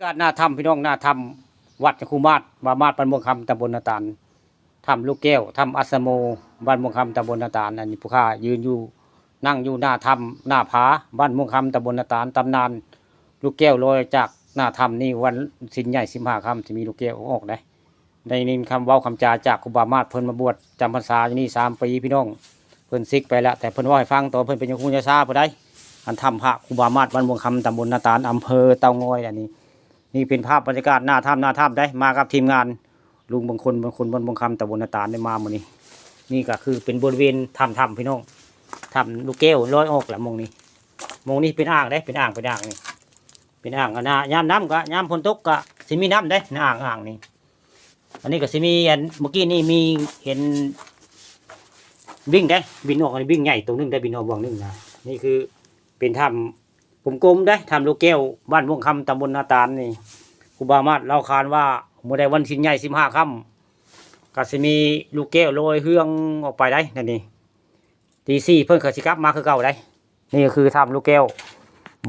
ก็หน้าถ้ำพี่น้องหน้าถ้ำวัดคูมาศบามาศบ้านม่วงคำตำบลนาตาลถ้ำลูกแก้วถ้ำอัสโมบ้านม่วงคำตำบลนาตาลอันนี้ผู้ข้ายืนอยู่นั่งอยู่หน้าถ้ำหน้าผาบ้านม่วงคำตำบลนาตาลตำนานลูกแก้วลอยจากหน้าถ้ำนี่วันสิ้นใหญ่15 ค่ำจะมีลูกแก้วออกได้ในนี้คำเว้าคำจาจากครูบามาศเพิ่นมาบวชจำพรรษาอยู่นี่3 ปีพี่น้องเพิ่นซิกไปแล้วแต่เพิ่นว่าให้ฟังตอนเพิ่นเป็นยังคุยาซาผู้ใดอันถ้ำพระครูบามาศบ้านม่วงคำตำบลนาตาลอำเภอเตางอยอันนี้นี่เป็นภาพบรรยากาศหน้าถ้ำได้มากับทีมงานลุงบางคนบ้านม่วงคำตำบลนาตาลได้มาหมดนี้นี่ก็คือเป็นบริเวณถ้ำพี่น้องถ้ำลูกแก้วลอยออกแหละมองนี้เป็นอ่างได้เป็นอ่างนี่เป็นอ่างนะยามน้ำก็ยามฝนตกก็สิมีน้ำได้ในอ่างนี่อันนี้ก็สิมีอันเมื่อกี้นี่มีเห็นวิ่งได้บินออกอันนี้วิ่งใหญ่ตรงนึงได้บินออกวงนึงนะนี่คือเป็นถ้ำกลมๆได้ถ้ำลูกแก้วบ้านม่วงคำตำบลนาตาลนี่ครูบามาศเล่าขานว่าเมื่อใดวันสิ้นใหญ่15 ค่ำก็สิมีลูกแก้วลอยเฮืองออกไปได้นั่นนี่ตี 4เพิ่นก็สิกลับมาคือเก่าได้นี่ก็คือถ้ำลูกแก้ว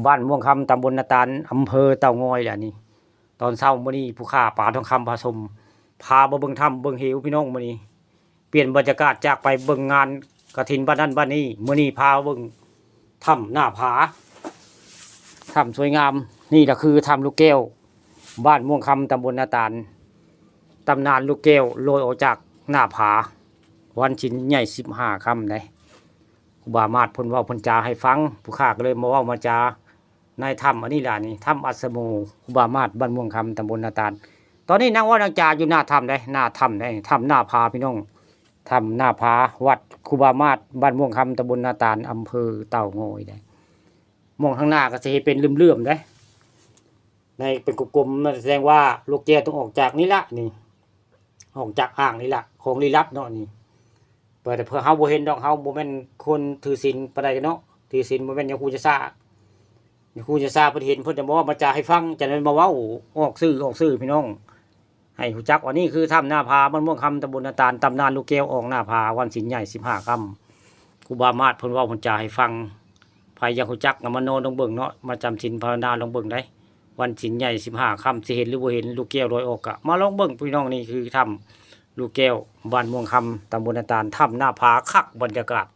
บ้านม่วงคำตำบลนาตาลอำเภอเต่างอยแหละนี่ตอนเช้ามื้อนี้ผู้ข้าป่าทองคำผสมพาเบิ่งถ้ำเบิ่งเหวพี่น้องมื้อนี้เปลี่ยนบรรยากาศจากไปเบิ่งงานกฐินบ้านนั้นบ้านนี้มื้อนี้พาเบิ่งถ้ำหน้าผาถ้ำสวยงามนี่แหละคือถ้ำลูกแก้วบ้านม่วงคำตำบลนาตาลตำนานลูกแก้วลอยออกจากหน้าผาวันชิ้นใหญ่15 ค่ำเลยครูบามาศเพิ่นเว้าเพิ่นจาให้ฟังผู้ข้าก็เลยมาเว้ามาจาในถ้ำอันนี้ล่ะนี่ถ้ำอัสโมครูบามาศบ้านม่วงคำตำบลนาตาลตอนนี้นั่งว่านางจาอยู่หน้าถ้ำได้หน้าถ้ำได้ถ้ำหน้าผาพี่น้องถ้ำหน้าผาวัดครูบามาศบ้านม่วงคำตำบลนาตาลอำเภอเต่างอยได้มองข้างหน้าก็จะเป็นเลื่อมๆได้ในเป็นกลมๆนั่นแสดงว่าลูกแก้วต้องออกจากนี่ละนี่ออกจากอ่างนี่ละของลี้ลับเนาะนี่เปิดแต่เพื่อเฮาบ่เห็นดอกเฮาบ่แม่นคนถือศีลปานใดเนาะถือศีลบ่แม่นอย่างครูจะซ่าอย่างครูจะซ่าเพิ่นเห็นเพิ่นจะบอกว่ามาจาให้ฟังจะนั้นมาเว้าออกซื่อพี่น้องให้ฮู้จักว่านี่คือถ้ำหน้าผาบ้านม่วงคำตำบลนาตาลตำนานลูกแก้วออกหน้าผาวันศีลใหญ่15 ค่ำครูบามาศเพิ่นเว้าเพิ่นจาให้ฟังไผอยากฮู้จักก็มาโนลงเบิ่งเนาะมาจำศีลภาวนาลงเบิ่งได้วันศีลใหญ่15 ค่ำสิเห็นหรือบ่เห็นลูกแก้วลอยออกก็มาลองเบิ่งพี่น้องนี่คือถ้ำลูกแก้วบ้านม่วงคำตำบลนาตาลถ้ำหน้าผาคักบรรยากาศ